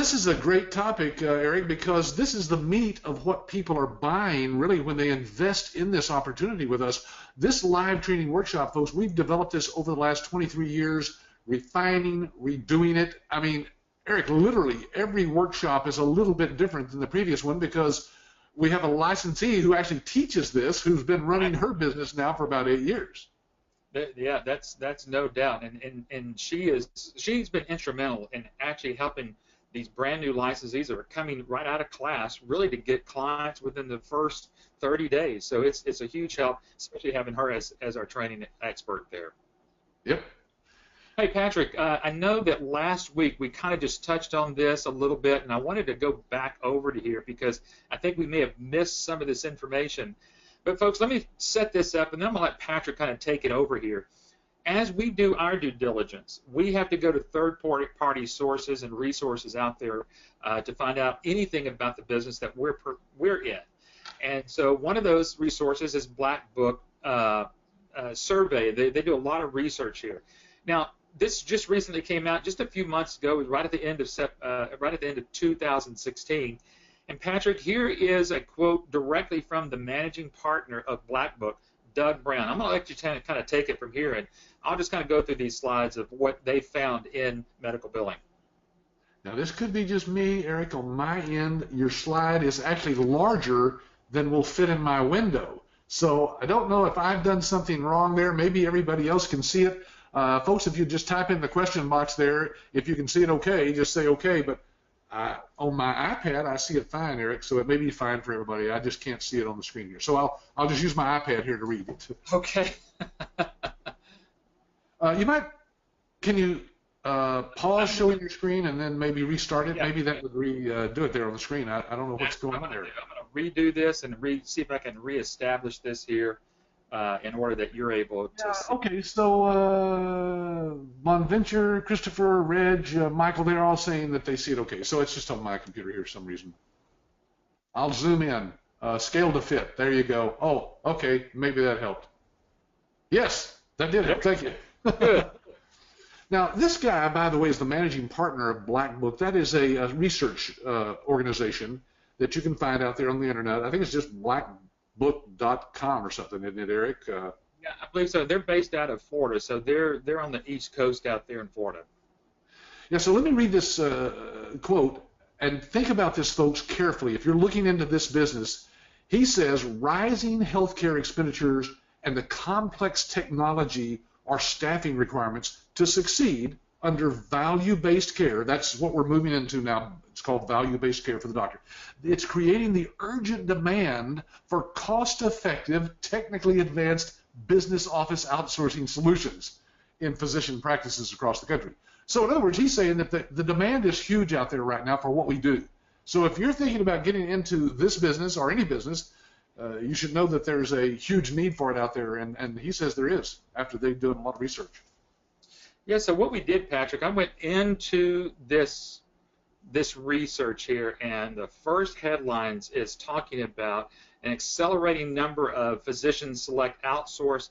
this is a great topic, Eric, because this is the meat of what people are buying, really, when they invest in this opportunity with us. This live training workshop, folks, we've developed this over the last 23 years, refining, redoing it. I mean, Eric, literally every workshop is a little bit different than the previous one because we have a licensee who actually teaches this, who's been running her business now for about 8 years. Yeah, that's no doubt, and she's been instrumental in actually helping these brand new licensees that are coming right out of class really to get clients within the first 30 days. So it's a huge help, especially having her as our training expert there. Yep. Hey, Patrick, I know that last week we kind of just touched on this a little bit, and I wanted to go back over to here because I think we may have missed some of this information. But, folks, let me set this up, and then I'm going to let Patrick kind of take it over here. As we do our due diligence, we have to go to third-party sources and resources out there to find out anything about the business that we're in. And so one of those resources is Black Book Survey. They do a lot of research here. Now, this just recently came out just a few months ago, right at the end of 2016. And Patrick, here is a quote directly from the managing partner of Black Book, Doug Brown. I'm going to let you kind of take it from here, and I'll just kind of go through these slides of what they found in medical billing. Now, this could be just me, Eric. On my end, your slide is actually larger than will fit in my window. So I don't know if I've done something wrong there. Maybe everybody else can see it. Folks, if you just type in the question box there, if you can see it okay, just say okay. But on my iPad, I see it fine, Eric, so it may be fine for everybody. I just can't see it on the screen here. So I'll just use my iPad here to read it. Okay. Can you pause showing your screen and then maybe restart it? Yeah. Maybe that would do it there on the screen. I don't know what's going on there. I'm going to redo this and see if I can reestablish this here in order that you're able to see. Okay, so Bonventure, Christopher, Reg, Michael, they're all saying that they see it okay. So it's just on my computer here for some reason. I'll zoom in. Scale to fit. There you go. Oh, okay. Maybe that helped. Yes, that did help. Thank you. Good. Now, this guy, by the way, is the managing partner of Black Book. That is a research organization that you can find out there on the internet. I think it's just blackbook.com or something, isn't it, Eric? Yeah, I believe so. They're based out of Florida, so they're on the East Coast out there in Florida. Yeah, so let me read this quote, and think about this, folks, carefully. If you're looking into this business, he says, rising healthcare expenditures and the complex technology are staffing requirements to succeed under value-based care. That's what we're moving into now. It's called value-based care for the doctor. It's creating the urgent demand for cost-effective, technically advanced business office outsourcing solutions in physician practices across the country. So in other words, he's saying that the demand is huge out there right now for what we do. So if you're thinking about getting into this business or any business, you should know that there's a huge need for it out there, and he says there is after they've done a lot of research. Yeah, so what we did, Patrick, I went into this research here, and the first headlines is talking about an accelerating number of physicians select outsource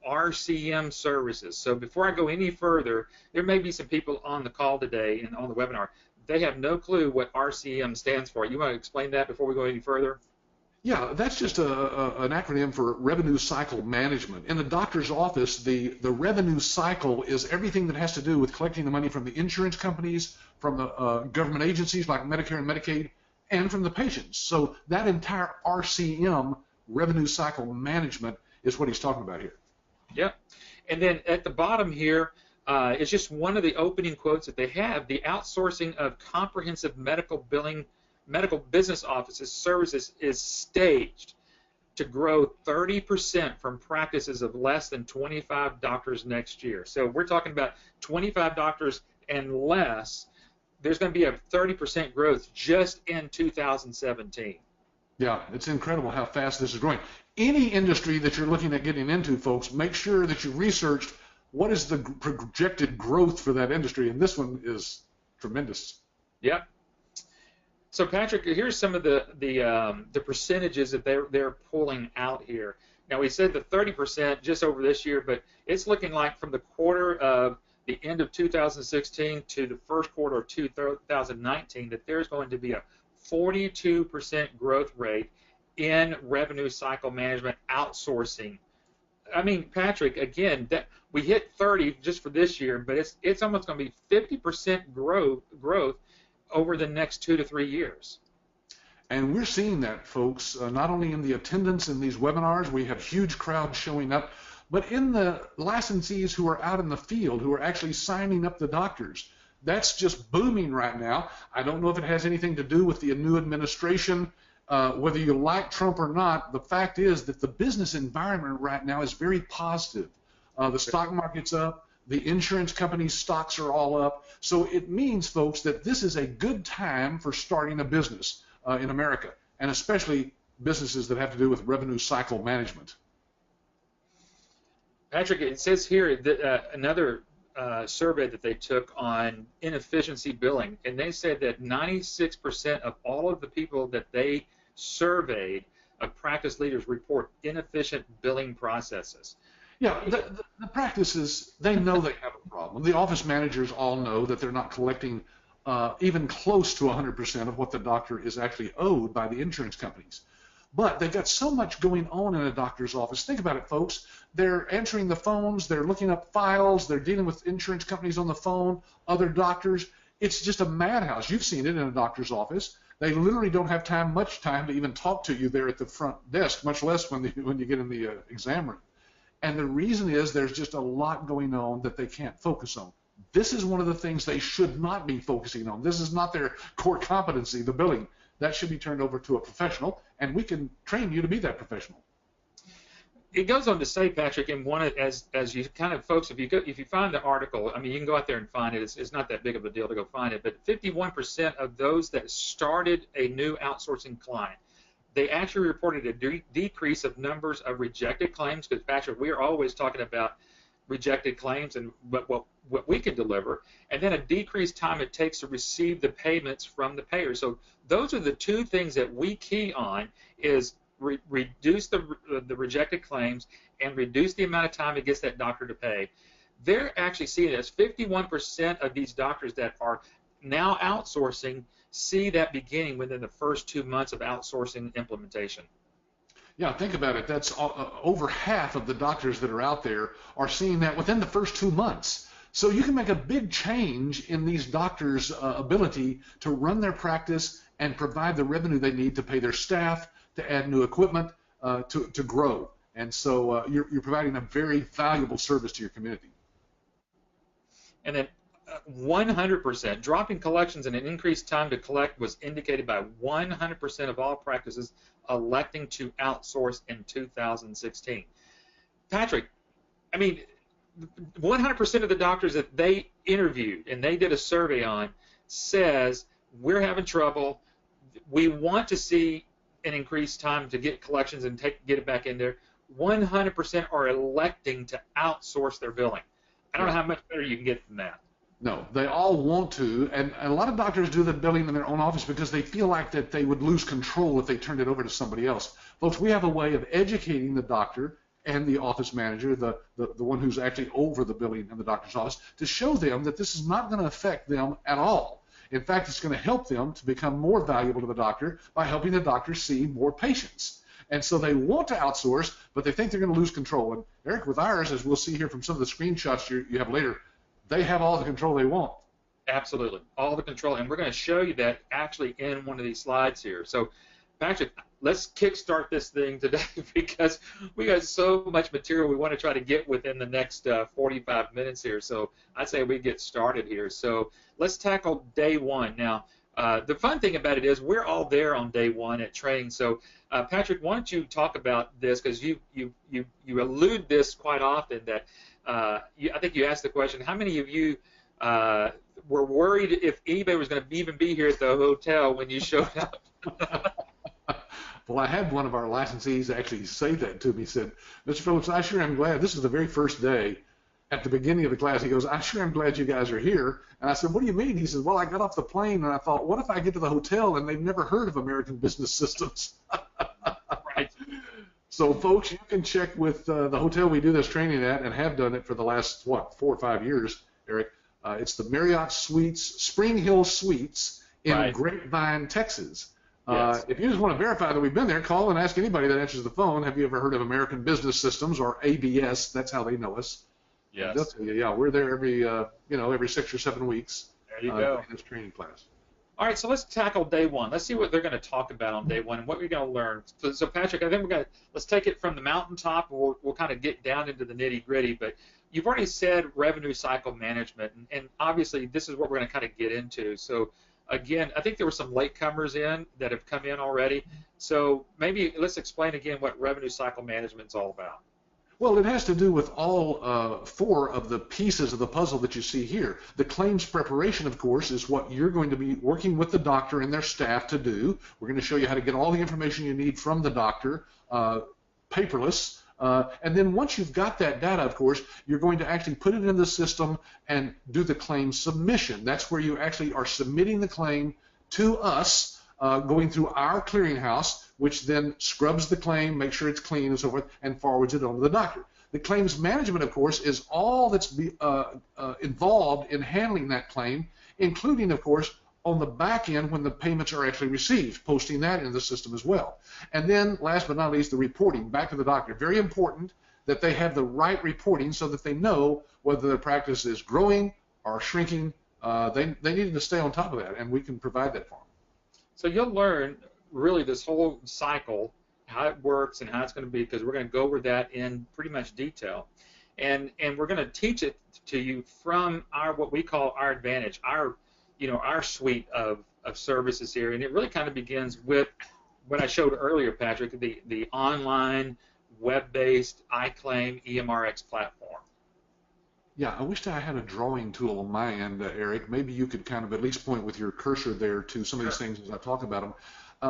RCM services. So before I go any further, there may be some people on the call today and on the webinar. They have no clue what RCM stands for. You want to explain that before we go any further? Yeah, that's just an acronym for revenue cycle management. In the doctor's office, the revenue cycle is everything that has to do with collecting the money from the insurance companies, from the government agencies like Medicare and Medicaid, and from the patients. So that entire RCM, revenue cycle management, is what he's talking about here. Yep. And then at the bottom here is just one of the opening quotes that they have. The outsourcing of comprehensive medical business offices services is staged to grow 30% from practices of less than 25 doctors next year. So we're talking about 25 doctors and less. There's going to be a 30% growth just in 2017. Yeah, it's incredible how fast this is growing. Any industry that you're looking at getting into, folks, make sure that you researched what is the projected growth for that industry, and this one is tremendous. Yep. So Patrick, here's some of the percentages that they're pulling out here. Now we said the 30% just over this year, but it's looking like from the quarter of the end of 2016 to the first quarter of 2019 that there's going to be a 42% growth rate in revenue cycle management outsourcing. I mean, Patrick, again, that we hit 30 just for this year, but it's almost going to be 50% growth over the next 2 to 3 years. And we're seeing that, folks, not only in the attendance in these webinars, we have huge crowds showing up, but in the licensees who are out in the field, who are actually signing up the doctors. That's just booming right now. I don't know if it has anything to do with the new administration, whether you like Trump or not. The fact is that the business environment right now is very positive. The stock market's up. The insurance companies' stocks are all up. So it means, folks, that this is a good time for starting a business in America, and especially businesses that have to do with revenue cycle management. Patrick, it says here that another survey that they took on inefficiency billing, and they said that 96% of all of the people that they surveyed of practice leaders report inefficient billing processes. Yeah, the practices, they know they have a problem. The office managers all know that they're not collecting even close to 100% of what the doctor is actually owed by the insurance companies. But they've got so much going on in a doctor's office. Think about it, folks. They're answering the phones, they're looking up files, they're dealing with insurance companies on the phone, other doctors. It's just a madhouse. You've seen it in a doctor's office. They literally don't have much time to even talk to you there at the front desk, much less when you get in the exam room. And the reason is there's just a lot going on that they can't focus on. This is one of the things they should not be focusing on. This is not their core competency, the billing. That should be turned over to a professional, and we can train you to be that professional. It goes on to say, Patrick, and as you kind of, folks, if you find the article, I mean, you can go out there and find it. It's not that big of a deal to go find it. But 51% of those that started a new outsourcing client, they actually reported a decrease of numbers of rejected claims. Because, Patrick, we are always talking about rejected claims and what we can deliver, and then a decreased time it takes to receive the payments from the payer. So those are the two things that we key on: is reduce the rejected claims and reduce the amount of time it gets that doctor to pay. They're actually seeing this. 51% of these doctors that are now outsourcing see that beginning within the first 2 months of outsourcing implementation. Yeah, think about it. That's over half of the doctors that are out there are seeing that within the first 2 months. So you can make a big change in these doctors' ability to run their practice and provide the revenue they need to pay their staff, to add new equipment, to grow. And so you're providing a very valuable service to your community. And then 100%, dropping collections and an increased time to collect was indicated by 100% of all practices electing to outsource in 2016. Patrick, I mean, 100% of the doctors that they interviewed and they did a survey on says, we're having trouble, we want to see an increased time to get collections and get it back in there. 100% are electing to outsource their billing. I don't know how much better you can get than that. No, they all want to, and a lot of doctors do the billing in their own office because they feel like that they would lose control if they turned it over to somebody else. Folks, we have a way of educating the doctor and the office manager, the one who's actually over the billing in the doctor's office, to show them that this is not going to affect them at all. In fact, it's going to help them to become more valuable to the doctor by helping the doctor see more patients. And so they want to outsource, but they think they're going to lose control. And Eric, with ours, as we'll see here from some of the screenshots you have later, they have all the control they want. Absolutely, all the control. And we're going to show you that actually in one of these slides here. So, Patrick, let's kickstart this thing today because we got so much material we want to try to get within the next 45 minutes here. So I'd say we get started here. So let's tackle day one. Now, the fun thing about it is we're all there on day one at training. So, Patrick, why don't you talk about this, because you allude this quite often that I think you asked the question, how many of you were worried if anybody was going to even be here at the hotel when you showed up? Well, I had one of our licensees actually say that to me. He said, Mr. Phillips, I sure am glad. This is the very first day. At the beginning of the class, he goes, I sure am glad you guys are here. And I said, what do you mean? He said, well, I got off the plane and I thought, what if I get to the hotel and they've never heard of American Business Systems? Right. So, folks, you can check with the hotel we do this training at and have done it for the last, 4 or 5 years. Eric. It's the Marriott Suites, Spring Hill Suites in Right. Grapevine, Texas. Yes. If you just want to verify that we've been there, call and ask anybody that answers the phone. Have you ever heard of American Business Systems, or ABS? That's how they know us. Yes. They'll tell you, yeah, we're there every 6 or 7 weeks. There you go. In this training class. All right, so let's tackle day one. Let's see what they're going to talk about on day one and what we're going to learn. So Patrick, I think let's take it from the mountaintop. We'll kind of get down into the nitty gritty. But you've already said revenue cycle management, and obviously this is what we're going to kind of get into. So again, I think there were some latecomers that have come in already. So maybe let's explain again what revenue cycle management is all about. Well, it has to do with all 4 of the pieces of the puzzle that you see here. The claims preparation, of course, is what you're going to be working with the doctor and their staff to do. We're going to show you how to get all the information you need from the doctor, paperless. And then once you've got that data, of course, you're going to actually put it in the system and do the claim submission. That's where you actually are submitting the claim to us, going through our clearinghouse, which then scrubs the claim, makes sure it's clean and so forth, and forwards it on to the doctor. The claims management, of course, is all that's involved in handling that claim, including, of course, on the back end when the payments are actually received, posting that in the system as well. And then, last but not least, the reporting back to the doctor. Very important that they have the right reporting so that they know whether their practice is growing or shrinking. They need to stay on top of that, and we can provide that for them. So you'll learn really this whole cycle, how it works and how it's going to be, because we're going to go over that in pretty much detail. And we're going to teach it to you from what we call our advantage, our suite of services here. And it really kind of begins with what I showed earlier, Patrick, the online web-based iClaim EMRX platform. Yeah, I wish I had a drawing tool on my end, Eric. Maybe you could kind of at least point with your cursor there to some of these things as I talk about them.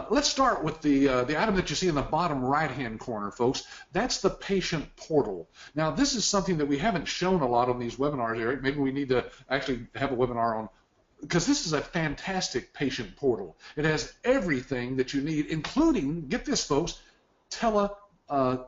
Let's start with the item that you see in the bottom right-hand corner, folks. That's the patient portal. Now, this is something that we haven't shown a lot on these webinars, Eric. Maybe we need to actually have a webinar on, because this is a fantastic patient portal. It has everything that you need, including, get this, folks, telemedicine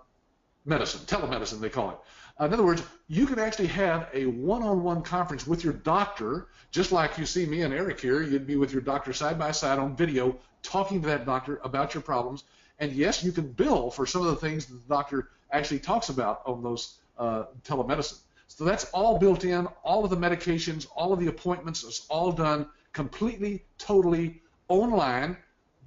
they call it. In other words, you can actually have a one-on-one conference with your doctor, just like you see me and Eric here. You'd be with your doctor side by side on video, talking to that doctor about your problems. And yes, you can bill for some of the things that the doctor actually talks about on those telemedicine. So that's all built in, all of the medications, all of the appointments, it's all done completely, totally online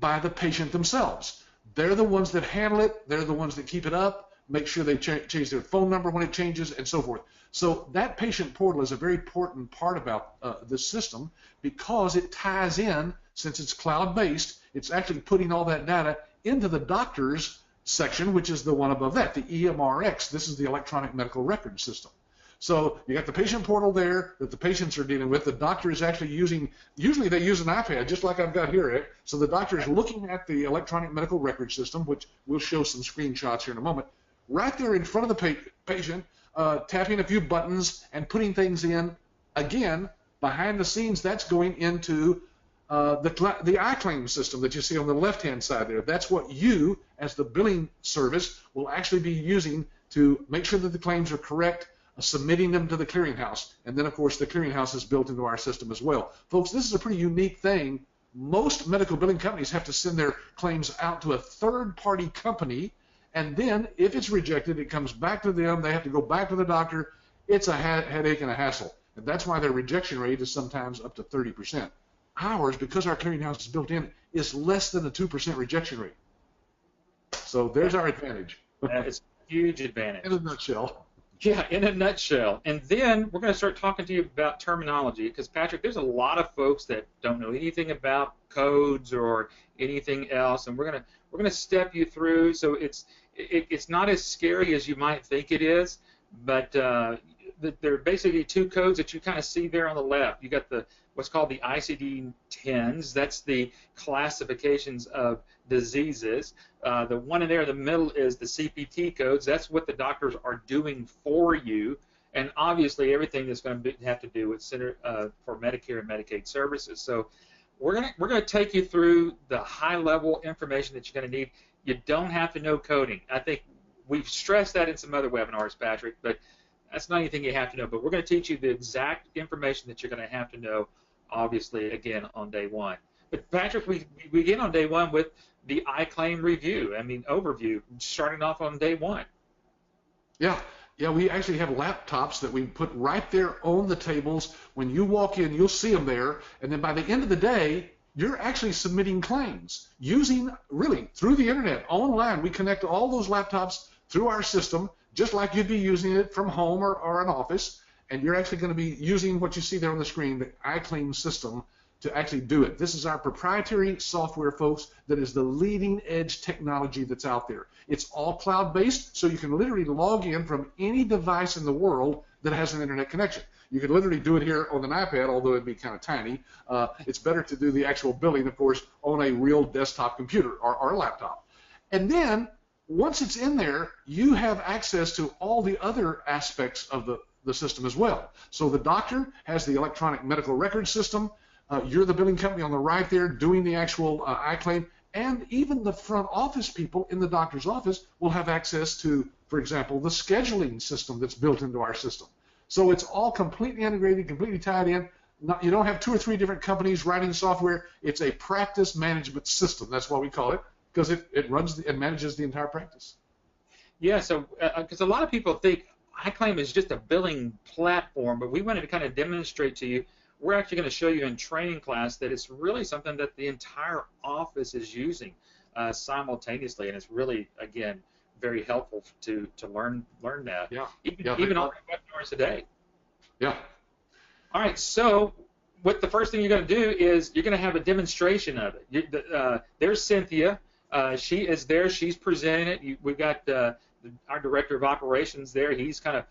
by the patient themselves. They're the ones that handle it. They're the ones that keep it up, make sure they change their phone number when it changes, and so forth. So that patient portal is a very important part about this system, because it ties in, since it's cloud-based, it's actually putting all that data into the doctor's section, which is the one above that, the EMRX. This is the electronic medical record system. So you got the patient portal there that the patients are dealing with. The doctor is actually using, usually they use an iPad, just like I've got here, Eric. So the doctor is looking at the electronic medical record system, which we'll show some screenshots here in a moment, right there in front of the patient, tapping a few buttons and putting things in. Again, behind the scenes, that's going into the iClaim system that you see on the left-hand side there. That's what you, as the billing service, will actually be using to make sure that the claims are correct, submitting them to the clearinghouse. And then, of course, the clearinghouse is built into our system as well. Folks, this is a pretty unique thing. Most medical billing companies have to send their claims out to a third-party company, and then if it's rejected, it comes back to them. They have to go back to the doctor. It's a headache and a hassle. And that's why their rejection rate is sometimes up to 30%. Ours, because our clearinghouse is built in, is less than a 2% rejection rate. So there's our advantage. It's a huge advantage. In a nutshell. Yeah, in a nutshell. And then we're going to start talking to you about terminology, because, Patrick, there's a lot of folks that don't know anything about codes or anything else, and we're going to step you through. So it's not as scary as you might think it is, but there are basically two codes that you kind of see there on the left. You got what's called the ICD-10s. That's the classifications of diseases. The one in there in the middle is the CPT codes. That's what the doctors are doing for you, and obviously everything that's going to have to do with Center for Medicare and Medicaid Services. So we're going to take you through the high-level information that you're going to need. You don't have to know coding. I think we've stressed that in some other webinars, Patrick, but That's not anything you have to know, but we're going to teach you the exact information that you're going to have to know, obviously, again, on day one. But Patrick, we begin on day one with the iClaim review, overview, starting off on day one. Yeah, we actually have laptops that we put right there on the tables. When you walk in, you'll see them there, and then by the end of the day, you're actually submitting claims using, really, through the internet, online. We connect all those laptops through our system, just like you'd be using it from home or an office, and you're actually going to be using what you see there on the screen, the iClaim system, to actually do it. This is our proprietary software, folks, that is the leading edge technology that's out there. It's all cloud-based, so you can literally log in from any device in the world that has an internet connection. You can literally do it here on an iPad, although it'd be kind of tiny. It's better to do the actual billing, of course, on a real desktop computer or a laptop. And then, once it's in there, you have access to all the other aspects of the system as well. So the doctor has the electronic medical record system. You're the billing company on the right there doing the actual iClaim, and even the front office people in the doctor's office will have access to, for example, the scheduling system that's built into our system. So it's all completely integrated, completely tied in. You don't have 2 or 3 different companies writing software. It's a practice management system. That's what we call it, because it runs and manages the entire practice. Yeah, so because a lot of people think iClaim is just a billing platform, but we wanted to kind of demonstrate to you. We're actually going to show you in training class that it's really something that the entire office is using simultaneously, and it's really, again, very helpful to learn that. Yeah. Even on webinars today. Yeah. All right. So, what the first thing you're going to do is you're going to have a demonstration of it. There's Cynthia. She is there. She's presenting it. We've got our director of operations there. He's kind of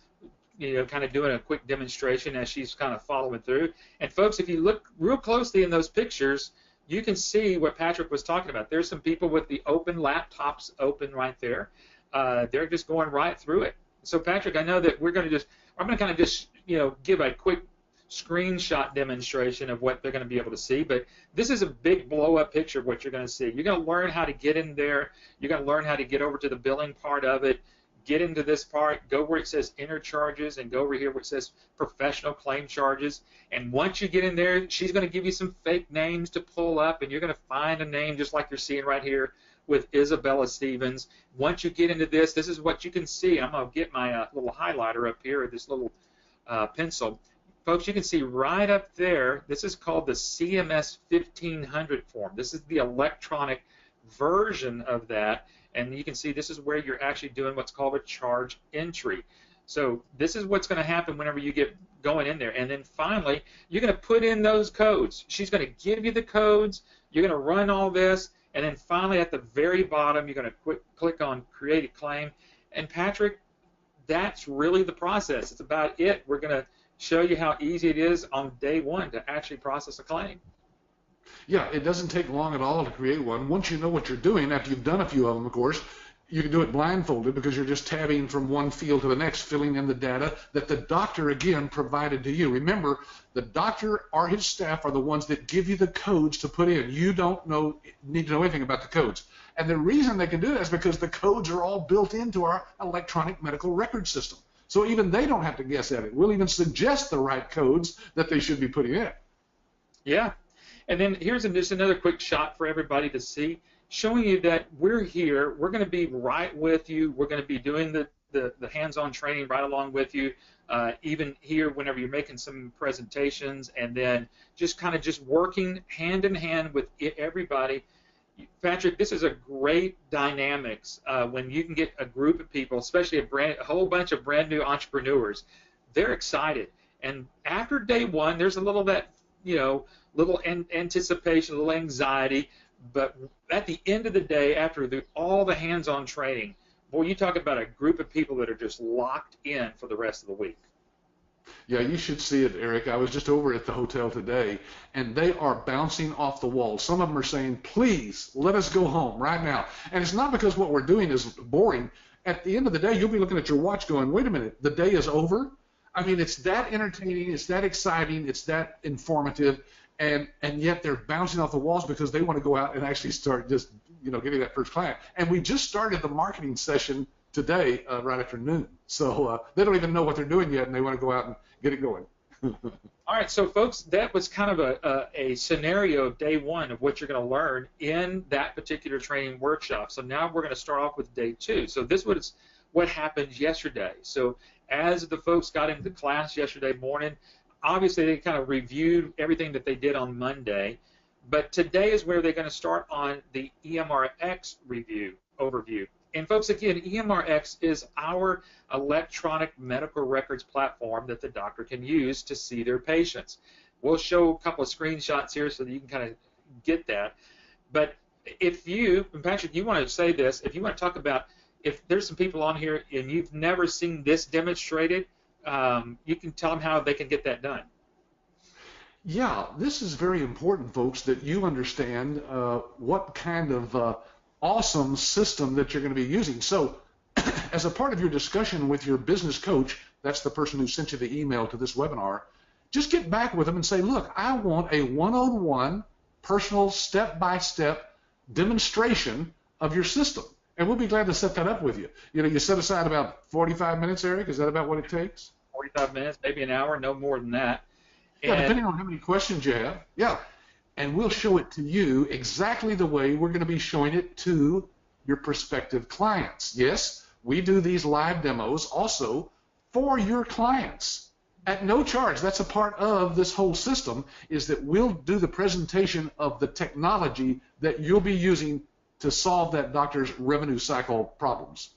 doing a quick demonstration as she's kind of following through. And folks, if you look real closely in those pictures, you can see what Patrick was talking about. There's some people with the open laptops open right there. They're just going right through it. So Patrick, I know that I'm going to kind of just, give a quick screenshot demonstration of what they're going to be able to see, but this is a big blow-up picture of what you're going to see. You're going to learn how to get in there. You're going to learn how to get over to the billing part of it. Get into this part, go where it says enter charges, and go over here where it says professional claim charges. And once you get in there, she's going to give you some fake names to pull up, and you're going to find a name just like you're seeing right here with Isabella Stevens. Once you get into this is what you can see. I'm going to get my little highlighter up here, this little pencil. Folks, you can see right up there, this is called the CMS 1500 form. This is the electronic version of that. And you can see this is where you're actually doing what's called a charge entry. So this is what's going to happen whenever you get going in there. And then finally, you're going to put in those codes. She's going to give you the codes. You're going to run all this. And then finally, at the very bottom, you're going to click on Create a Claim. And Patrick, that's really the process. It's about it. We're going to show you how easy it is on day one to actually process a claim. Yeah, it doesn't take long at all to create one. Once you know what you're doing, after you've done a few of them, of course, you can do it blindfolded because you're just tabbing from one field to the next, filling in the data that the doctor, again, provided to you. Remember, the doctor or his staff are the ones that give you the codes to put in. You don't need to know anything about the codes. And the reason they can do that is because the codes are all built into our electronic medical record system. So even they don't have to guess at it. We'll even suggest the right codes that they should be putting in. Yeah. And then here's just another quick shot for everybody to see, showing you that we're here. We're going to be right with you. We're going to be doing the hands-on training right along with you, even here whenever you're making some presentations, and then just working hand in hand with everybody. Patrick, this is a great dynamics when you can get a group of people, especially a whole bunch of brand new entrepreneurs. They're excited. And after day one, there's a little little anticipation, a little anxiety, but at the end of the day, after all the hands-on training, boy, you talk about a group of people that are just locked in for the rest of the week. Yeah, you should see it, Eric. I was just over at the hotel today, and they are bouncing off the walls. Some of them are saying, please, let us go home right now. And it's not because what we're doing is boring. At the end of the day, you'll be looking at your watch going, wait a minute, the day is over? I mean, it's that entertaining, it's that exciting, it's that informative, and yet they're bouncing off the walls because they want to go out and actually start just, getting that first client. And we just started the marketing session today right after noon. So they don't even know what they're doing yet, and they want to go out and get it going. All right, so folks, that was kind of a scenario of day one of what you're going to learn in that particular training workshop. So now we're going to start off with day two. So this was what happened yesterday. So as the folks got into class yesterday morning, obviously they kind of reviewed everything that they did on Monday, but today is where they're going to start on the EMRX overview. And folks, again, EMRX is our electronic medical records platform that the doctor can use to see their patients. We'll show a couple of screenshots here so that you can kind of get that. But if you, and Patrick, you want to say this, if you want to talk about, if there's some people on here and you've never seen this demonstrated, you can tell them how they can get that done. Yeah, this is very important, folks, that you understand what kind of awesome system that you're going to be using. So as a part of your discussion with your business coach, that's the person who sent you the email to this webinar, just get back with them and say, look, I want a one-on-one personal step-by-step demonstration of your system. And we'll be glad to set that up with you. You know, you set aside about 45 minutes, Eric. Is that about what it takes? 45 minutes, maybe an hour, no more than that. Yeah, depending on how many questions you have. Yeah. And we'll show it to you exactly the way we're going to be showing it to your prospective clients. Yes, we do these live demos also for your clients at no charge. That's a part of this whole system, is that we'll do the presentation of the technology that you'll be using to solve that doctor's revenue cycle problems.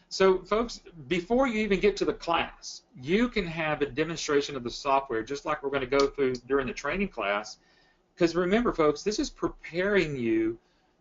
So, folks, before you even get to the class, you can have a demonstration of the software just like we're going to go through during the training class. Because remember, folks, this is preparing you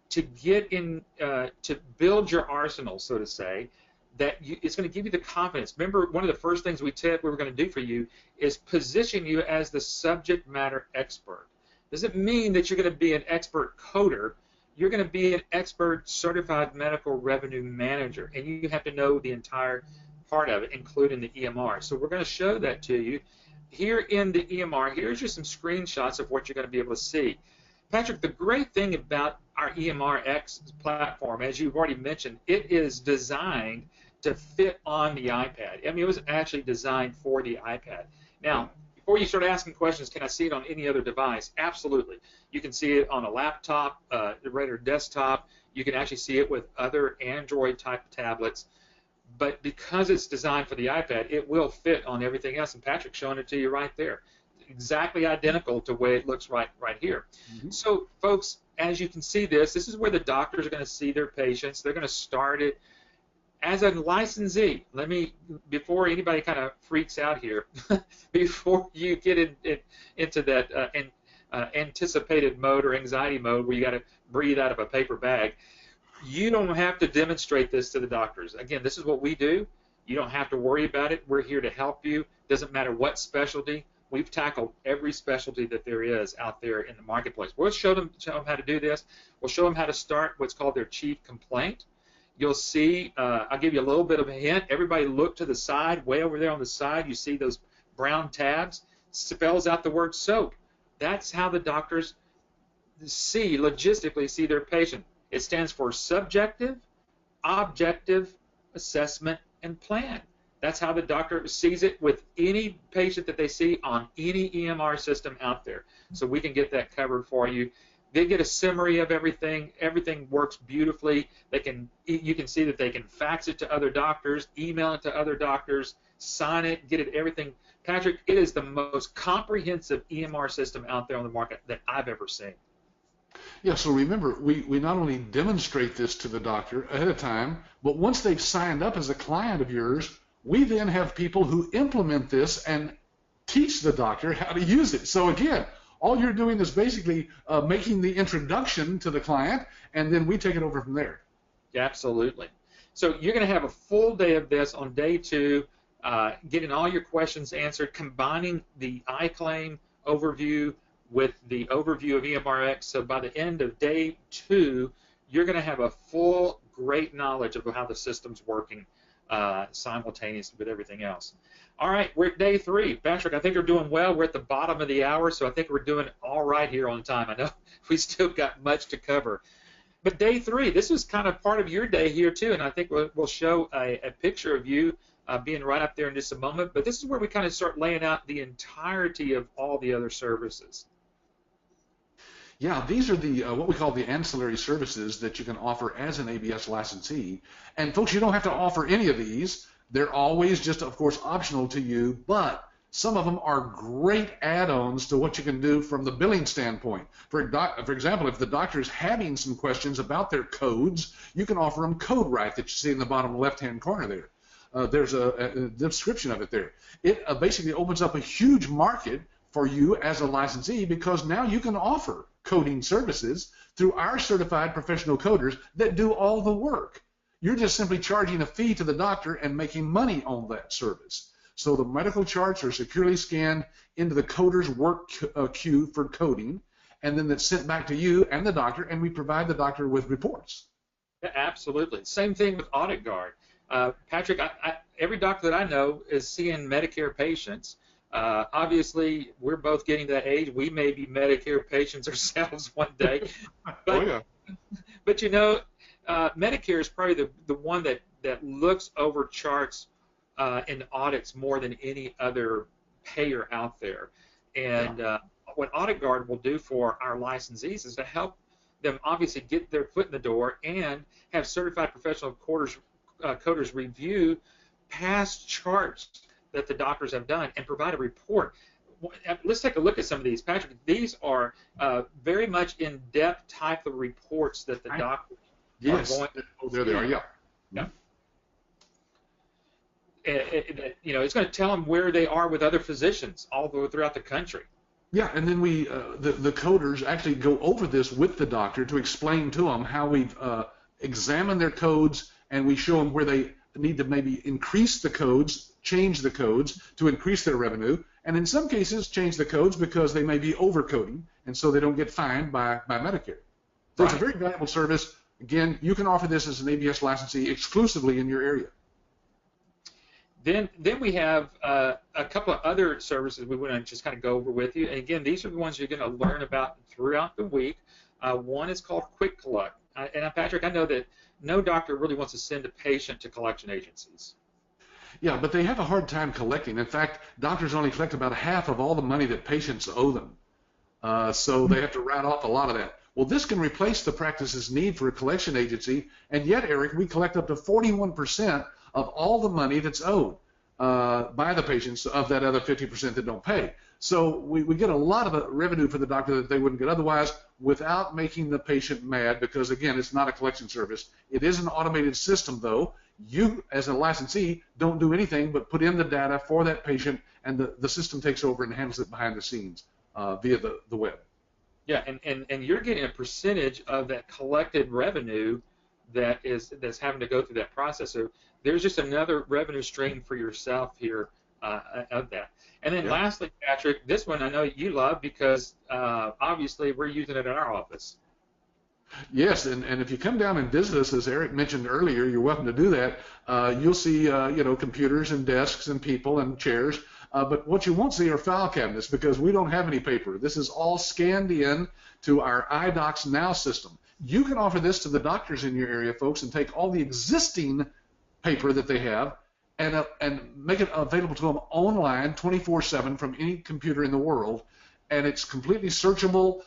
to get in, to build your arsenal, so to say, that it's going to give you the confidence. Remember, one of the first things we were going to do for you is position you as the subject matter expert. Doesn't mean that you're going to be an expert coder. You're going to be an expert certified medical revenue manager, and you have to know the entire part of it, including the EMR. So we're going to show that to you. Here in the EMR, here's just some screenshots of what you're going to be able to see. Patrick, the great thing about our EMRX platform, as you've already mentioned, it is designed to fit on the iPad. I mean, it was actually designed for the iPad. Now, before you start asking questions, can I see it on any other device? Absolutely. You can see it on a laptop, a regular desktop. You can actually see it with other Android-type tablets. But because it's designed for the iPad, it will fit on everything else. And Patrick's showing it to you right there. Exactly identical to the way it looks right here. Mm-hmm. So, folks, as you can see this is where the doctors are going to see their patients. They're going to start it. As a licensee, before anybody kind of freaks out here, before you get into that anticipated mode or anxiety mode where you got to breathe out of a paper bag, you don't have to demonstrate this to the doctors. Again, this is what we do. You don't have to worry about it. We're here to help you. Doesn't matter what specialty. We've tackled every specialty that there is out there in the marketplace. We'll show them how to do this. We'll show them how to start what's called their chief complaint. You'll see, I'll give you a little bit of a hint. Everybody look to the side, way over there on the side. You see those brown tabs? Spells out the word SOAP. That's how the doctors logistically see their patient. It stands for Subjective, Objective, Assessment, and Plan. That's how the doctor sees it with any patient that they see on any EMR system out there. So we can get that covered for you. They get a summary of everything. Everything works beautifully. You can see that they can fax it to other doctors, email it to other doctors, sign it, get it, everything. Patrick, it is the most comprehensive EMR system out there on the market that I've ever seen. Yeah, so remember, we not only demonstrate this to the doctor ahead of time, but once they've signed up as a client of yours, we then have people who implement this and teach the doctor how to use it. So again, all you're doing is basically making the introduction to the client, and then we take it over from there. Yeah, absolutely. So you're going to have a full day of this on day two, getting all your questions answered, combining the iClaim overview with the overview of EMRX. So by the end of day two, you're going to have a full, great knowledge of how the system's working simultaneously with everything else. All right, we're at day three. Patrick, I think we're doing well. We're at the bottom of the hour, so I think we're doing all right here on time. I know we still got much to cover. But day 3, this was kind of part of your day here too, and I think we'll show a picture of you being right up there in just a moment. But this is where we kind of start laying out the entirety of all the other services. Yeah, these are the what we call the ancillary services that you can offer as an ABS licensee. And folks, you don't have to offer any of these. They're always just, of course, optional to you, but some of them are great add-ons to what you can do from the billing standpoint. For example, if the doctor is having some questions about their codes, you can offer them CodeWrite that you see in the bottom left-hand corner there. There's a description of it there. It basically opens up a huge market for you as a licensee, because now you can offer coding services through our certified professional coders that do all the work. You're just simply charging a fee to the doctor and making money on that service. So the medical charts are securely scanned into the coder's work queue for coding, and then it's sent back to you and the doctor, and we provide the doctor with reports. Yeah, absolutely. Same thing with Audit Guard. Patrick, every doctor that I know is seeing Medicare patients. Obviously, we're both getting to that age. We may be Medicare patients ourselves one day. But you know, Medicare is probably the one that looks over charts and audits more than any other payer out there. And what Audit Guard will do for our licensees is to help them obviously get their foot in the door and have certified professional coders review past charts that the doctors have done and provide a report. Let's take a look at some of these. Patrick, these are very much in-depth type of reports that the doctors are going to. Oh, there they are, yeah. Yeah. You know, it's going to tell them where they are with other physicians all throughout the country. Yeah, and then we, the coders actually go over this with the doctor to explain to them how we've examined their codes, and we show them where they need to maybe increase the codes, change the codes to increase their revenue, and in some cases change the codes because they may be overcoding, and so they don't get fined by Medicare. So It's a very valuable service. Again, you can offer this as an ABS licensee exclusively in your area. Then we have a couple of other services we want to just kind of go over with you. And again, these are the ones you're going to learn about throughout the week. One is called Quick Collect. And Patrick, I know that no doctor really wants to send a patient to collection agencies. Yeah, but they have a hard time collecting. In fact, doctors only collect about half of all the money that patients owe them. So they have to write off a lot of that. Well, this can replace the practice's need for a collection agency, and yet, Eric, we collect up to 41% of all the money that's owed by the patients of that other 50% that don't pay. So we get a lot of revenue for the doctor that they wouldn't get otherwise without making the patient mad, because, again, it's not a collection service. It is an automated system, though. You, as a licensee, don't do anything but put in the data for that patient, and the system takes over and handles it behind the scenes via the web. Yeah, and you're getting a percentage of that collected revenue that's having to go through that process. So there's just another revenue stream for yourself here of that. And then lastly, Patrick, this one I know you love because obviously we're using it in our office. Yes, and if you come down and visit us, as Eric mentioned earlier, you're welcome to do that. You'll see computers and desks and people and chairs. But what you won't see are file cabinets because we don't have any paper. This is all scanned in to our iDocs Now system. You can offer this to the doctors in your area, folks, and take all the existing paper that they have and make it available to them online 24/7 from any computer in the world. And it's completely searchable.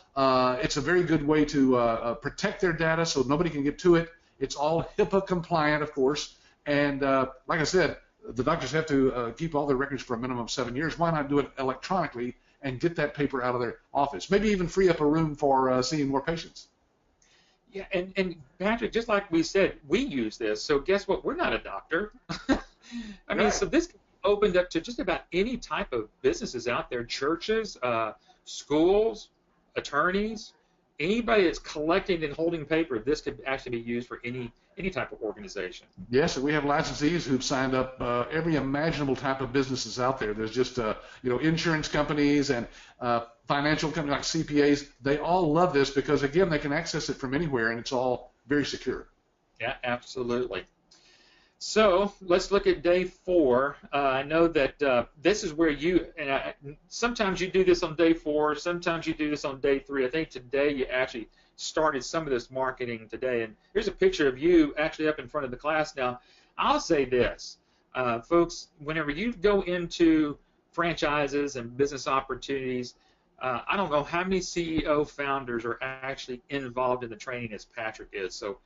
It's a very good way to protect their data so nobody can get to it. It's all HIPAA compliant, of course. And like I said, the doctors have to keep all their records for a minimum of 7 years. Why not do it electronically and get that paper out of their office? Maybe even free up a room for seeing more patients. Yeah, and Patrick, just like we said, we use this. So guess what? We're not a doctor. I mean, so this opened up to just about any type of businesses out there, churches, schools, attorneys, anybody that's collecting and holding paper. This could actually be used for any type of organization. Yes, and we have licensees who've signed up every imaginable type of businesses out there. There's just insurance companies and financial companies like CPAs. They all love this because, again, they can access it from anywhere, and it's all very secure. Yeah, absolutely. So let's look at day 4. I know that this is where sometimes you do this on day 4, sometimes you do this on day 3. I think today you actually started some of this marketing today. And here's a picture of you actually up in front of the class. Now, I'll say this, folks, whenever you go into franchises and business opportunities, I don't know how many CEO founders are actually involved in the training as Patrick is. So,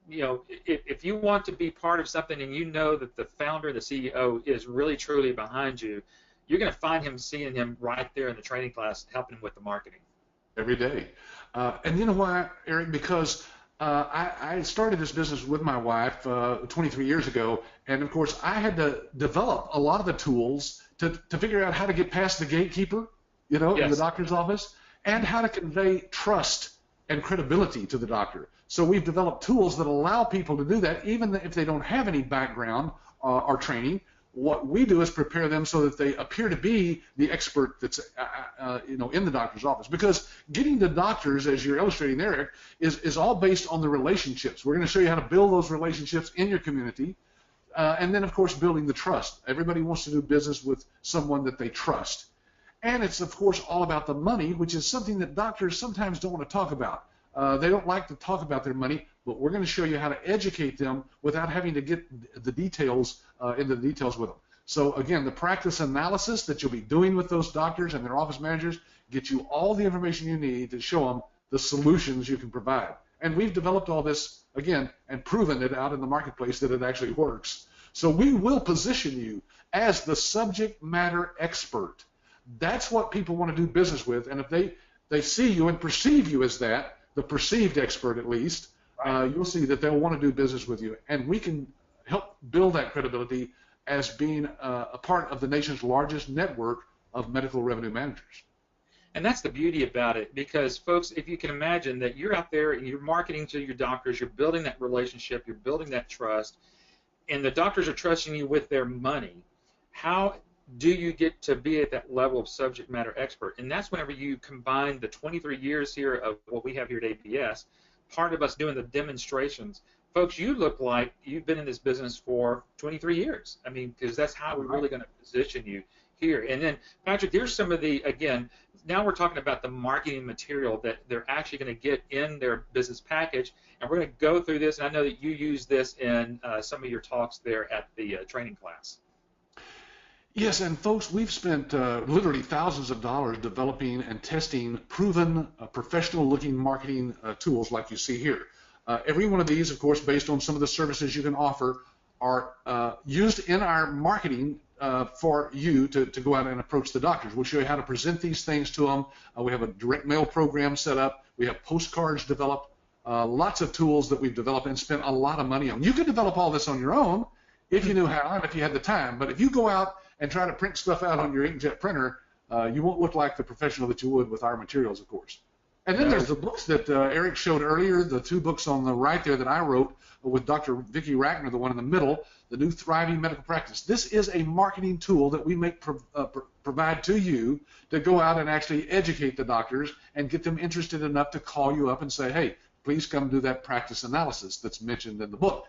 if you want to be part of something and you know that the founder, the CEO, is really truly behind you, you're going to find him, seeing him right there in the training class, helping him with the marketing. Every day. And you know why, Eric? Because I started this business with my wife 23 years ago, and of course I had to develop a lot of the tools to figure out how to get past the gatekeeper, in the doctor's office, and how to convey trust and credibility to the doctor. So we've developed tools that allow people to do that, even if they don't have any background or training. What we do is prepare them so that they appear to be the expert that's in the doctor's office. Because getting to doctors, as you're illustrating there, Eric, is all based on the relationships. We're going to show you how to build those relationships in your community, and then, of course, building the trust. Everybody wants to do business with someone that they trust. And it's, of course, all about the money, which is something that doctors sometimes don't want to talk about. They don't like to talk about their money, but we're going to show you how to educate them without having to get the details into the details with them. So, again, the practice analysis that you'll be doing with those doctors and their office managers gets you all the information you need to show them the solutions you can provide. And we've developed all this, again, and proven it out in the marketplace that it actually works. So we will position you as the subject matter expert. That's what people want to do business with, and if they see you and perceive you as that, the perceived expert at least, you'll see that they'll want to do business with you, and we can help build that credibility as being a part of the nation's largest network of medical revenue managers. And that's the beauty about it, because, folks, if you can imagine that you're out there and you're marketing to your doctors, you're building that relationship, you're building that trust, and the doctors are trusting you with their money, how do you get to be at that level of subject matter expert? And that's whenever you combine the 23 years here of what we have here at APS, part of us doing the demonstrations. Folks, you look like you've been in this business for 23 years. I mean, because that's how we're really going to position you here. And then, Patrick, here's some of the, again, now we're talking about the marketing material that they're actually going to get in their business package, and we're going to go through this, and I know that you use this in some of your talks there at the training class. Yes, and folks, we've spent literally thousands of dollars developing and testing proven professional-looking marketing tools like you see here. Every one of these, of course, based on some of the services you can offer, are used in our marketing for you to go out and approach the doctors. We'll show you how to present these things to them. We have a direct mail program set up. We have postcards developed, lots of tools that we've developed and spent a lot of money on. You could develop all this on your own if you knew how and if you had the time, but if you go out and try to print stuff out on your inkjet printer, you won't look like the professional that you would with our materials, of course. And then there's the books that Eric showed earlier, the two books on the right there that I wrote with Dr. Vicki Rackner, the one in the middle, The New Thriving Medical Practice. This is a marketing tool that we provide to you to go out and actually educate the doctors and get them interested enough to call you up and say, hey, please come do that practice analysis that's mentioned in the book.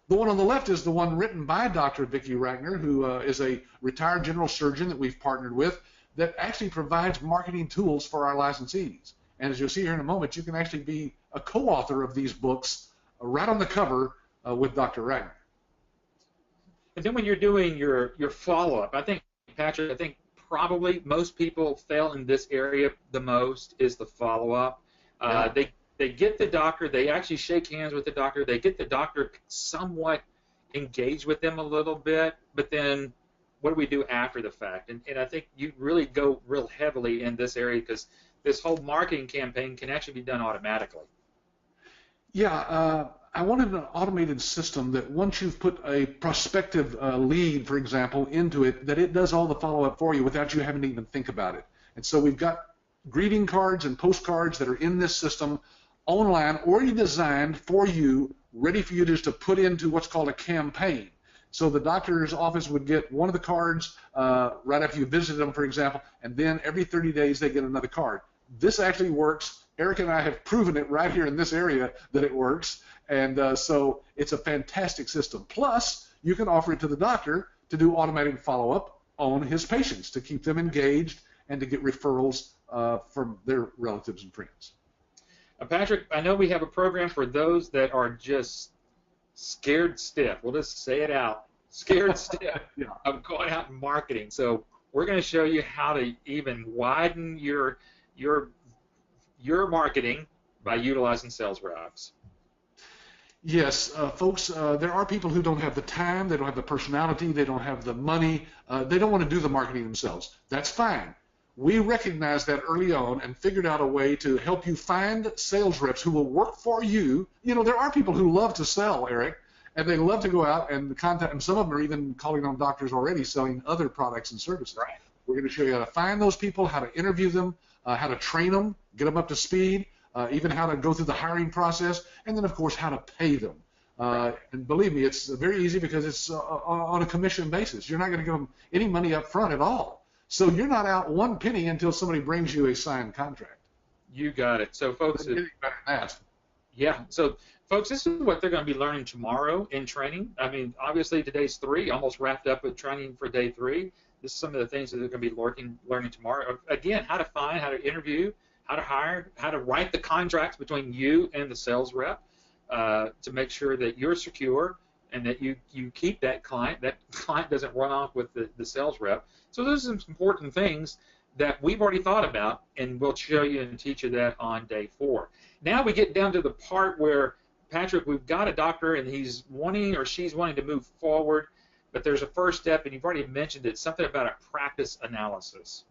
The one on the left is the one written by Dr. Vicki Rackner, who is a retired general surgeon that we've partnered with that actually provides marketing tools for our licensees. And as you'll see here in a moment, you can actually be a co-author of these books right on the cover with Dr. Rackner. And then when you're doing your follow-up, I think, Patrick, I think probably most people fail in this area the most is the follow-up. Yeah. They get the doctor, they actually shake hands with the doctor, they get the doctor somewhat engaged with them a little bit, but then what do we do after the fact? And I think you really go real heavily in this area because this whole marketing campaign can actually be done automatically. Yeah, I wanted an automated system that once you've put a prospective lead, for example, into it, that it does all the follow-up for you without you having to even think about it. And so we've got greeting cards and postcards that are in this system online, already designed for you, ready for you just to put into what's called a campaign. So the doctor's office would get one of the cards right after you visit them, for example, and then every 30 days they get another card. This actually works. Eric and I have proven it right here in this area that it works, and so it's a fantastic system. Plus, you can offer it to the doctor to do automated follow-up on his patients to keep them engaged and to get referrals from their relatives and friends. Patrick, I know we have a program for those that are just scared stiff. We'll just say it out. Scared stiff Yeah. of going out and marketing. So we're going to show you how to even widen your marketing by utilizing sales reps. Yes, folks, there are people who don't have the time, they don't have the personality, they don't have the money, they don't want to do the marketing themselves. That's fine. We recognized that early on and figured out a way to help you find sales reps who will work for you. You know, there are people who love to sell, Eric, and they love to go out and contact, and some of them are even calling on doctors already selling other products and services. Right. We're going to show you how to find those people, how to interview them, how to train them, get them up to speed, even how to go through the hiring process, and then, of course, how to pay them. And believe me, it's very easy because it's on a commission basis. You're not going to give them any money up front at all. So you're not out one penny until somebody brings you a signed contract. You got it. So, folks, yeah. So, folks, this is what they're going to be learning tomorrow in training. I mean, obviously, today's 3, almost wrapped up with training for day 3. This is some of the things that they're going to be learning tomorrow. Again, how to find, how to interview, how to hire, how to write the contracts between you and the sales rep to make sure that you're secure and that you keep that client doesn't run off with the sales rep. So those are some important things that we've already thought about, and we'll show you and teach you that on day 4. Now we get down to the part where, Patrick, we've got a doctor and he's wanting or she's wanting to move forward, but there's a first step, and you've already mentioned it, something about a practice analysis.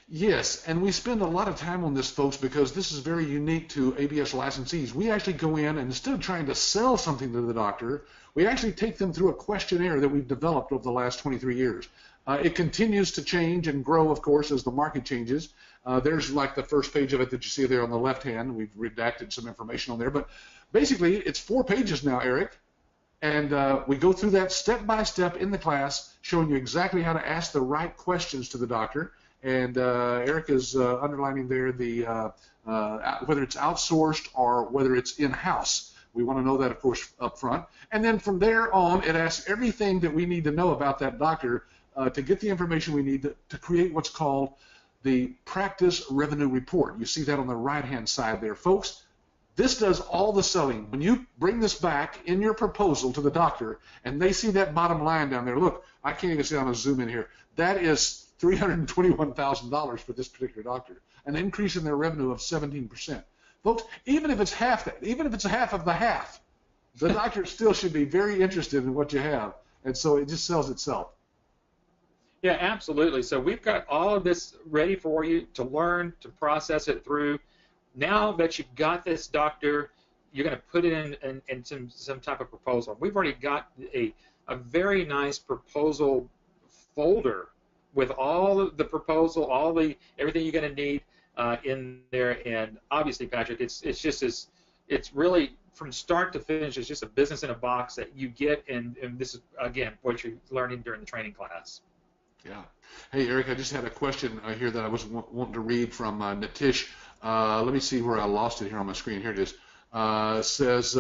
Yes, and we spend a lot of time on this, folks, because this is very unique to ABS licensees. We actually go in, and instead of trying to sell something to the doctor, we actually take them through a questionnaire that we've developed over the last 23 years. It continues to change and grow, of course, as the market changes. There's like the first page of it that you see there on the left hand. We've redacted some information on there, but basically it's 4 pages now, Eric, and we go through that step by step in the class, showing you exactly how to ask the right questions to the doctor. And Eric is underlining there the whether it's outsourced or whether it's in-house. We want to know that, of course, up front. And then from there on, it asks everything that we need to know about that doctor to get the information we need to create what's called the practice revenue report. You see that on the right-hand side there, folks. This does all the selling. When you bring this back in your proposal to the doctor and they see that bottom line down there, look, I can't even see, I'm going to zoom in here. That is $321,000 for this particular doctor, an increase in their revenue of 17%. Folks, even if it's half that, even if it's a half of the half, the doctor still should be very interested in what you have, and so it just sells itself. Yeah, absolutely. So we've got all of this ready for you to learn, to process it through. Now that you've got this doctor, you're going to put it in some type of proposal. We've already got a very nice proposal folder with all of the proposal, everything you're going to need in there. And obviously, Patrick, it's really from start to finish. It's just a business in a box that you get, and this is again what you're learning during the training class. Yeah. Hey, Eric, I just had a question here that I was wanting to read from Nitish. Let me see where I lost it here on my screen. Here it is. Says,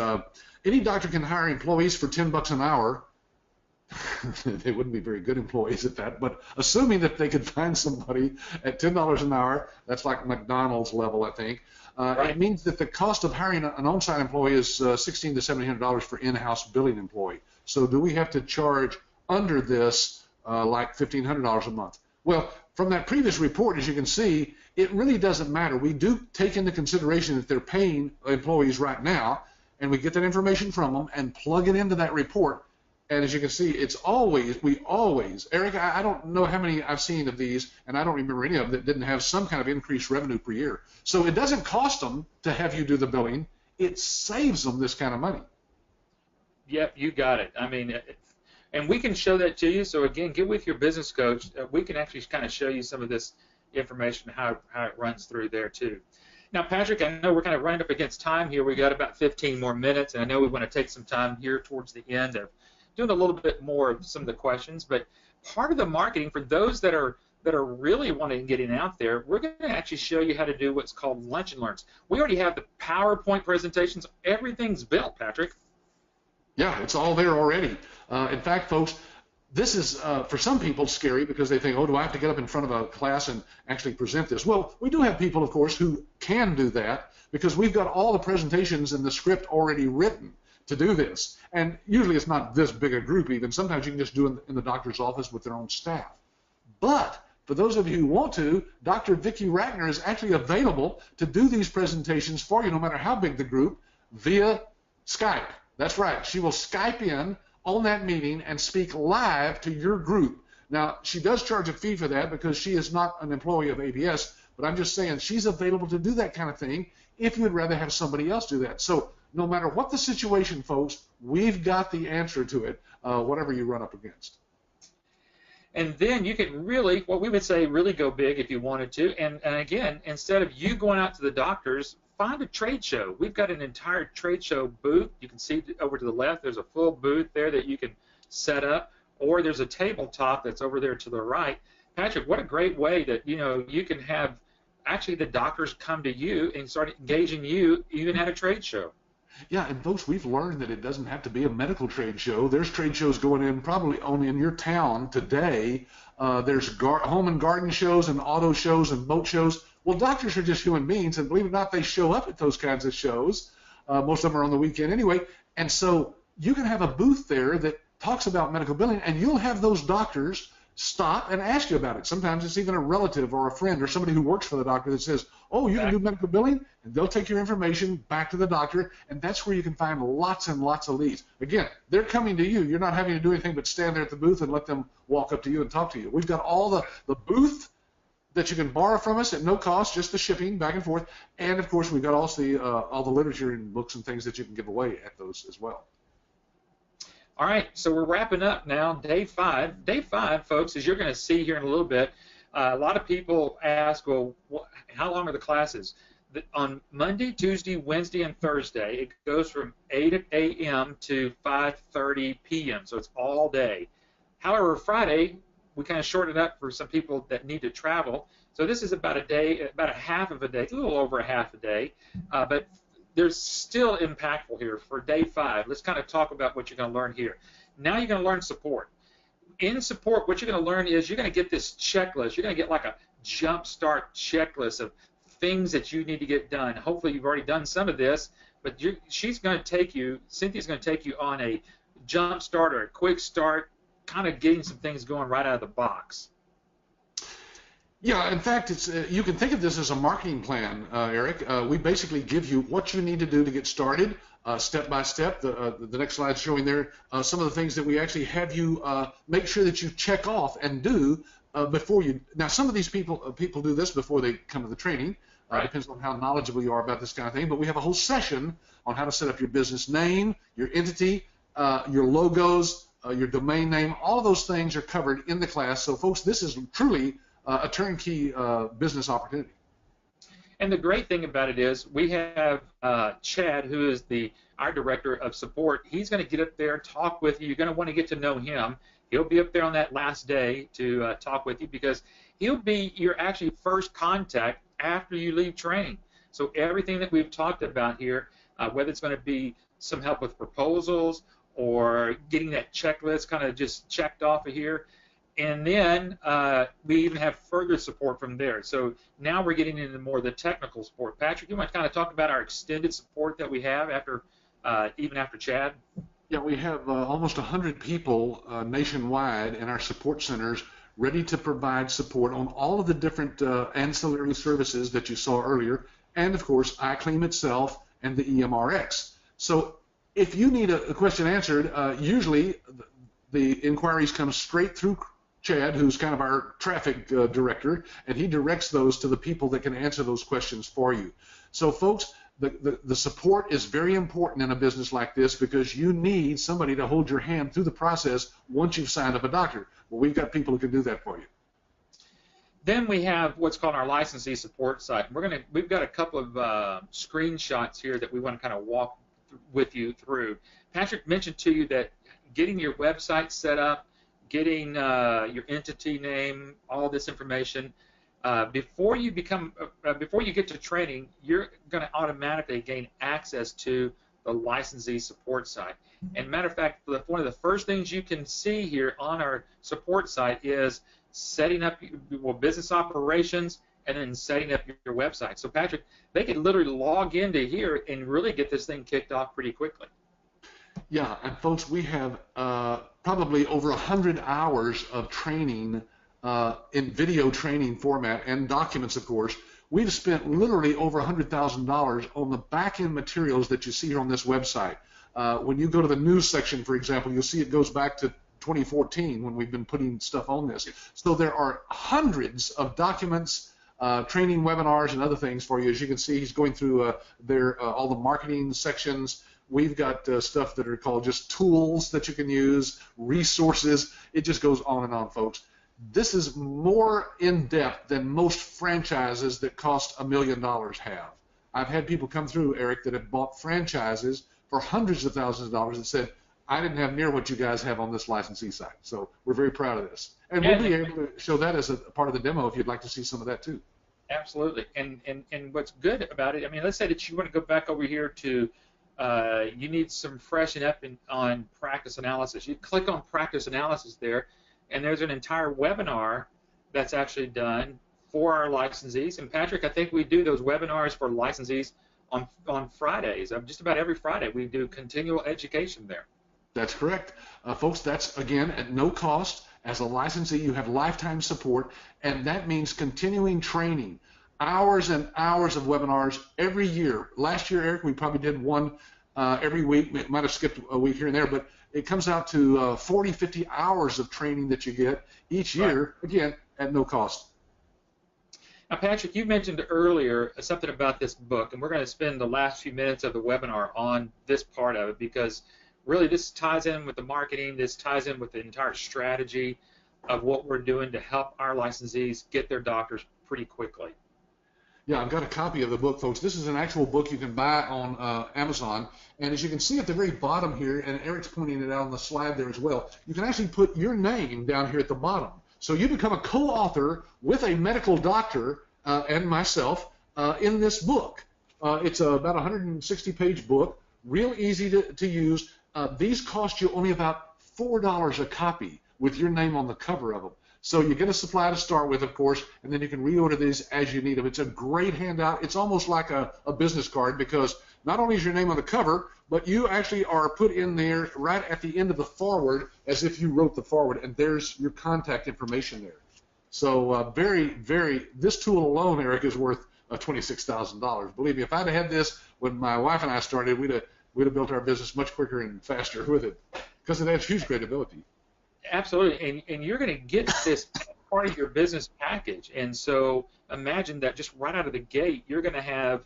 any doctor can hire employees for $10 an hour. They wouldn't be very good employees at that, but assuming that they could find somebody at $10 an hour, that's like McDonald's level, I think. Right. It means that the cost of hiring an on-site employee is $1,600 to $1,700 for in-house billing employee. So do we have to charge under this like $1,500 a month? Well, from that previous report, as you can see, it really doesn't matter. We do take into consideration that they're paying employees right now, and we get that information from them and plug it into that report. And as you can see, we always, Eric, I don't know how many I've seen of these, and I don't remember any of them that didn't have some kind of increased revenue per year. So it doesn't cost them to have you do the billing. It saves them this kind of money. Yep, you got it. I mean, and we can show that to you. So again, get with your business coach. We can actually kind of show you some of this information, how it runs through there too. Now, Patrick, I know we're kind of running up against time here. We got about 15 more minutes, and I know we want to take some time here towards the end of doing a little bit more of some of the questions. But part of the marketing for those that are really wanting getting out there, we're going to actually show you how to do what's called lunch and learns. We already have the PowerPoint presentations. Everything's built, Patrick. Yeah, it's all there already. In fact, folks, this is, for some people, scary because they think, oh, do I have to get up in front of a class and actually present this? Well, we do have people, of course, who can do that because we've got all the presentations and the script already written to do this. And usually it's not this big a group even. Sometimes you can just do it in the doctor's office with their own staff. But for those of you who want to, Dr. Vicki Ratner is actually available to do these presentations for you, no matter how big the group, via Skype. That's right. She will Skype in on that meeting and speak live to your group. Now, she does charge a fee for that because she is not an employee of ABS, but I'm just saying she's available to do that kind of thing if you would rather have somebody else do that. So no matter what the situation, folks, we've got the answer to it, whatever you run up against. And then you can really, what we would say, really go big if you wanted to. And again, instead of you going out to the doctors, find a trade show. We've got an entire trade show booth. You can see over to the left, there's a full booth there that you can set up, or there's a tabletop that's over there to the right. Patrick, what a great way that, you can have actually the doctors come to you and start engaging you even at a trade show. Yeah, and folks, we've learned that it doesn't have to be a medical trade show. There's trade shows going in probably only in your town today. There's home and garden shows and auto shows and boat shows. Well, doctors are just human beings, and believe it or not, they show up at those kinds of shows. Most of them are on the weekend anyway. And so you can have a booth there that talks about medical billing, and you'll have those doctors stop and ask you about it. Sometimes it's even a relative or a friend or somebody who works for the doctor that says, oh, you can do medical billing? And they'll take your information back to the doctor, and that's where you can find lots and lots of leads. Again, they're coming to you. You're not having to do anything but stand there at the booth and let them walk up to you and talk to you. We've got all the booth that you can borrow from us at no cost, just the shipping back and forth. And, of course, we've got also all the literature and books and things that you can give away at those as well. All right, so we're wrapping up now, day 5. Day 5, folks, as you're going to see here in a little bit, a lot of people ask, well, how long are the classes? On Monday, Tuesday, Wednesday, and Thursday, it goes from 8 a.m. to 5:30 p.m., so it's all day. However, Friday, we kind of shorten it up for some people that need to travel. So this is about a day, about a half of a day, a little over a half a day, but there's still impactful here for day 5. Let's kind of talk about what you're going to learn here. Now you're going to learn support. In support, what you're going to learn is you're going to get this checklist. You're going to get like a jump start checklist of things that you need to get done. Hopefully you've already done some of this, but Cynthia's going to take you on a jump start or a quick start, kind of getting some things going right out of the box. Yeah, in fact, it's you can think of this as a marketing plan, Eric. We basically give you what you need to do to get started, step by step. The next slide showing there some of the things that we actually have you make sure that you check off and do before you. Now, some of these people do this before they come to the training. Right. Depends on how knowledgeable you are about this kind of thing. But we have a whole session on how to set up your business name, your entity, your logos, your domain name. All of those things are covered in the class. So, folks, this is truly a turnkey business opportunity. And the great thing about it is we have Chad, who is our director of support. He's going to get up there and talk with you. You're going to want to get to know him. He'll be up there on that last day to talk with you because he'll be your actually first contact after you leave training. So everything that we've talked about here, whether it's going to be some help with proposals or getting that checklist kind of just checked off of here, and then we even have further support from there. So now we're getting into more of the technical support. Patrick, you want to kind of talk about our extended support that we have even after Chad? Yeah, we have almost 100 people nationwide in our support centers ready to provide support on all of the different ancillary services that you saw earlier, and of course iClaim itself and the EMRX. So if you need a question answered, usually the inquiries come straight through Chad, who's kind of our traffic director, and he directs those to the people that can answer those questions for you. So folks, the support is very important in a business like this because you need somebody to hold your hand through the process once you've signed up a doctor. Well, we've got people who can do that for you. Then we have what's called our licensee support site. We've got a couple of screenshots here that we want to kind of walk with you through. Patrick mentioned to you that getting your website set up, getting your entity name, all this information, before you get to training, you're going to automatically gain access to the licensee support site. And matter of fact, one of the first things you can see here on our support site is setting up business operations and then setting up your website. So Patrick, they could literally log into here and really get this thing kicked off pretty quickly. Yeah, and folks, we have probably over 100 hours of training in video training format and documents, of course. We've spent literally over $100,000 on the back-end materials that you see here on this website. When you go to the news section, for example, you'll see it goes back to 2014 when we've been putting stuff on this. So there are hundreds of documents, training webinars, and other things for you. As you can see, he's going through all the marketing sections. We've got stuff that are called just tools that you can use, resources. It just goes on and on, folks. This is more in-depth than most franchises that cost $1 million have. I've had people come through, Eric, that have bought franchises for hundreds of thousands of dollars and said, I didn't have near what you guys have on this licensee site. So we're very proud of this. And we'll be able to show that as a part of the demo if you'd like to see some of that too. Absolutely. And what's good about it, I mean, let's say that you want to go back over here to you need some freshen up on practice analysis. You click on practice analysis there, and there's an entire webinar that's actually done for our licensees. And Patrick, I think we do those webinars for licensees on Fridays. Just about every Friday we do continual education there. That's correct. Folks, that's, again, at no cost. As a licensee, you have lifetime support, and that means continuing training. Hours and hours of webinars every year. Last year, Eric, we probably did one every week. We might have skipped a week here and there, but it comes out to 40, 50 hours of training that you get each year, again, at no cost. Now, Patrick, you mentioned earlier something about this book, and we're going to spend the last few minutes of the webinar on this part of it because really this ties in with the marketing, this ties in with the entire strategy of what we're doing to help our licensees get their doctors pretty quickly. Yeah, I've got a copy of the book, folks. This is an actual book you can buy on Amazon. And as you can see at the very bottom here, and Eric's pointing it out on the slide there as well, you can actually put your name down here at the bottom. So you become a co-author with a medical doctor and myself in this book. It's about a 160-page book, real easy to use. These cost you only about $4 a copy with your name on the cover of them. So you get a supply to start with, of course, and then you can reorder these as you need them. It's a great handout. It's almost like a business card because not only is your name on the cover, but you actually are put in there right at the end of the foreword as if you wrote the foreword, and there's your contact information there. So this tool alone, Eric, is worth $26,000. Believe me, if I'd had this when my wife and I started, we'd have built our business much quicker and faster with it because it has huge credibility. Absolutely, and you're going to get this part of your business package. And so imagine that just right out of the gate, you're going to have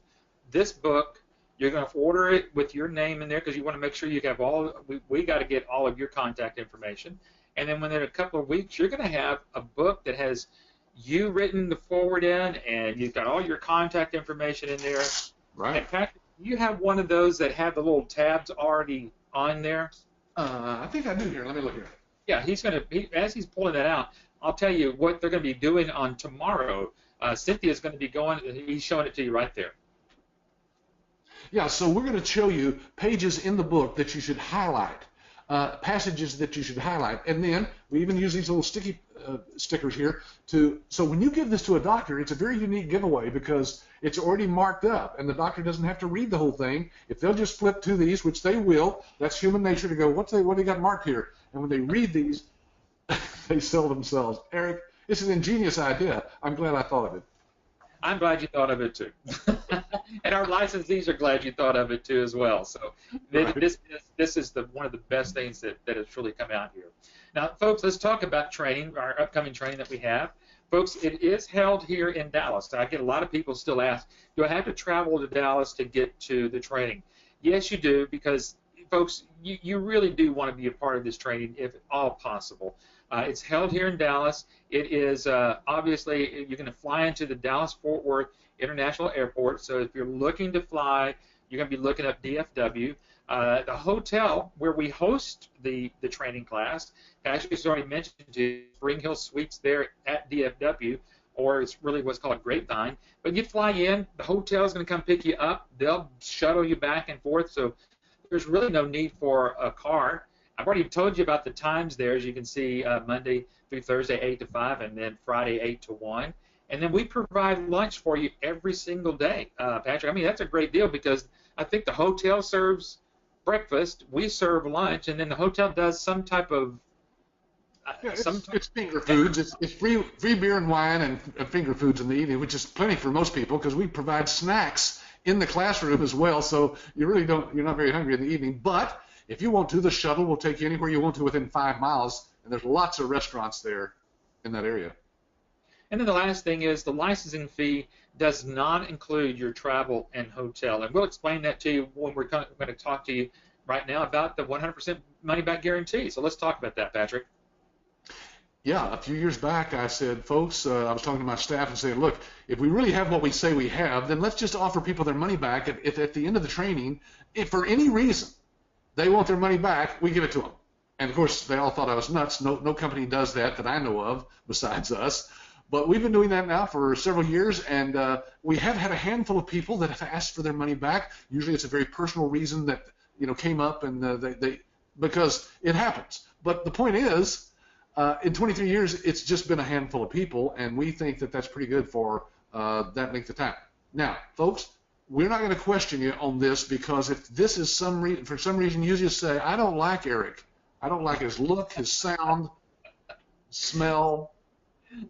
this book. You're going to order it with your name in there because you want to make sure you have we got to get all of your contact information. And then within a couple of weeks, you're going to have a book that has you written the forward in, and you've got all your contact information in there. Right. In fact, you have one of those that have the little tabs already on there. I think I do here. Let me look here. Yeah, as he's pulling that out, I'll tell you what they're going to be doing on tomorrow. Cynthia's going to be going, he's showing it to you right there. Yeah, so we're going to show you pages in the book that you should highlight, passages that you should highlight, and then we even use these little sticky stickers here so when you give this to a doctor, it's a very unique giveaway because it's already marked up, and the doctor doesn't have to read the whole thing. If they'll just flip to these, which they will, that's human nature to go, what do they got marked here? And when they read these, they sell themselves. Eric, it's an ingenious idea. I'm glad I thought of it. I'm glad you thought of it too. And our licensees are glad you thought of it too as well. So this is one of the best things that has truly come out here. Now, folks, let's talk about training, our upcoming training that we have. Folks, it is held here in Dallas. I get a lot of people still ask, do I have to travel to Dallas to get to the training? Yes, you do, because, folks, you really do want to be a part of this training if at all possible. It's held here in Dallas. It is obviously you're going to fly into the Dallas-Fort Worth International Airport. So if you're looking to fly, you're going to be looking up DFW. The hotel where we host the training class, Patrick has already mentioned to Spring Hill Suites there at DFW, or it's really what's called Grapevine. But you fly in, the hotel is going to come pick you up. They'll shuttle you back and forth. So there's really no need for a car. I've already told you about the times there, as you can see, Monday through Thursday, 8 to 5, and then Friday, 8 to 1. And then we provide lunch for you every single day, Patrick. I mean, that's a great deal because I think the hotel serves breakfast, we serve lunch, and then the hotel does some type of it's finger foods. It's free beer and wine and finger foods in the evening, which is plenty for most people because we provide snacks in the classroom as well. So you're not very hungry in the evening. But if you want to, the shuttle will take you anywhere you want to within 5 miles, and there's lots of restaurants there in that area. And then the last thing is the licensing fee does not include your travel and hotel. And we'll explain that to you when we're going to talk to you right now about the 100% money-back guarantee. So let's talk about that, Patrick. Yeah, a few years back I said, folks, I was talking to my staff and saying, look, if we really have what we say we have, then let's just offer people their money back. If at the end of the training, if for any reason they want their money back, we give it to them. And, of course, they all thought I was nuts. No company does that I know of besides us. But we've been doing that now for several years, and we have had a handful of people that have asked for their money back. Usually it's a very personal reason that came up, and they because it happens. But the point is, in 23 years, it's just been a handful of people, and we think that that's pretty good for that length of time. Now, folks, we're not going to question you on this because if this is for some reason you just say, I don't like Eric. I don't like his look, his sound, smell,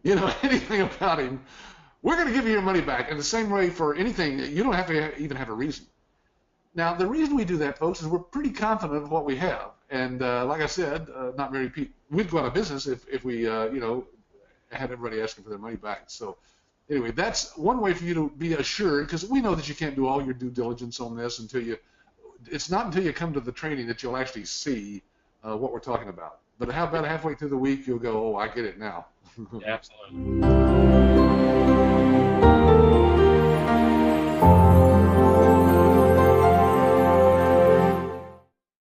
anything about him. We're going to give you your money back. And the same way for anything, you don't have to even have a reason. Now, the reason we do that, folks, is we're pretty confident of what we have. And like I said, not many people, we'd go out of business if we, had everybody asking for their money back. So anyway, that's one way for you to be assured, because we know that you can't do all your due diligence on this it's not until you come to the training that you'll actually see what we're talking about. But how about halfway through the week, you'll go, oh, I get it now. Absolutely.